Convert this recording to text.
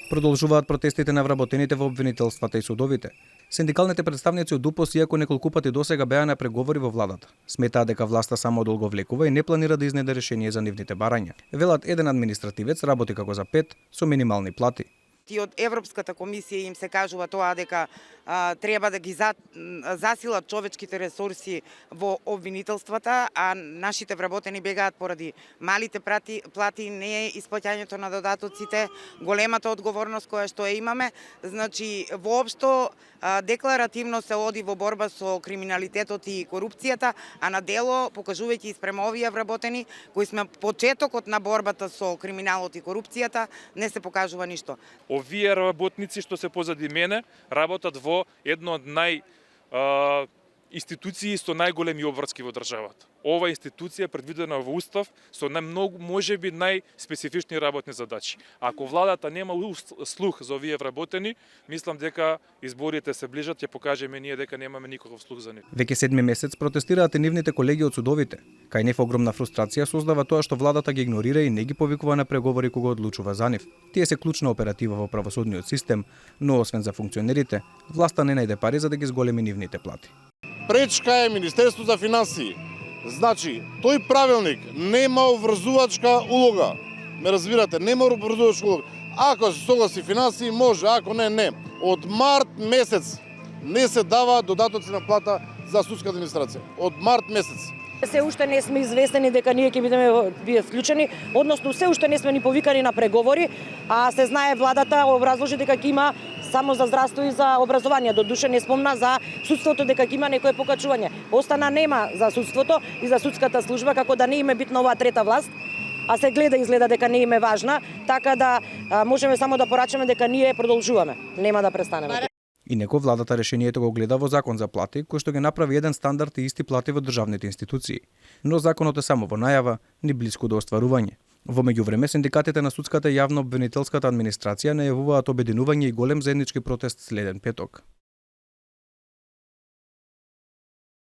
Продолжуваат протестите на вработените во обвинителствата и судовите. Синдикалните представници од УПОС, иако неколку пати досега беа на преговори во владата, сметаат дека власта само долго влекува и не планира да изнеде решение за нивните барања. Велат еден административец работи како за 5 со минимални плати. И од Европската комисија им се кажува тоа дека треба да ги засилат човечките ресурси во обвинителствата, а нашите вработени бегаат поради малите плати, не исплаќањето на додатоците, големата одговорност која што ја имаме. Значи, воопшто декларативно се оди во борба со криминалитетот и корупцијата, а на дело, покажувајќи спрема овие вработени, кои сме почетокот на борбата со криминалот и корупцијата, не се покажува ништо. Овие работници што се позади мене работат во едно од институции со најголеми обврски во државата. Ова институција е предвидена во устав со можеби најспецифични работни задачи. Ако владата нема слух за овие вработени, мислам дека изборите се ближат, ќе покажеме ние дека немаме никаков слух за нив. Веќе 7 месец протестираат и нивните колеги од судовите. Кај нив огромна фрустрација создава тоа што владата ги игнорира и не ги повикува на преговори кога одлучува за нив. Тие се клучна оператива во правосудниот систем, но освен за функционерите, власта не најде пари за да ги зголеми нивните плати. Пречка е Министерство за финансии. Значи, тој правилник нема обврзувачка улога. Ме разбирате, нема обврзувачка улога. Ако се согласи финансии, може, ако не, не. Од март месец не се дава додатоци на плата за судска администрација. Од март месец. Се уште не сме известени дека ние ќе бидеме вклучени, односно се уште не сме ни повикани на преговори, а се знае владата образложи дека ќе има само за здравство и за образование. До душа не спомна за судството дека ќе има некое покачување. Остана нема за судството и за судската служба, како да не им е битна оваа трета власт, а се изгледа дека не им е важна, така да можеме само да порачаме дека ние продолжуваме, нема да престанеме. Инеко владата решението го гледа во закон за плати, кој што ги направи еден стандард и исти плати во државните институции. Но законот е само во најава, ни блиску до остварување. Во меѓувреме, синдикатите на судската и јавно обвинителската администрација најавуваат обединување и голем заеднички протест следен петок.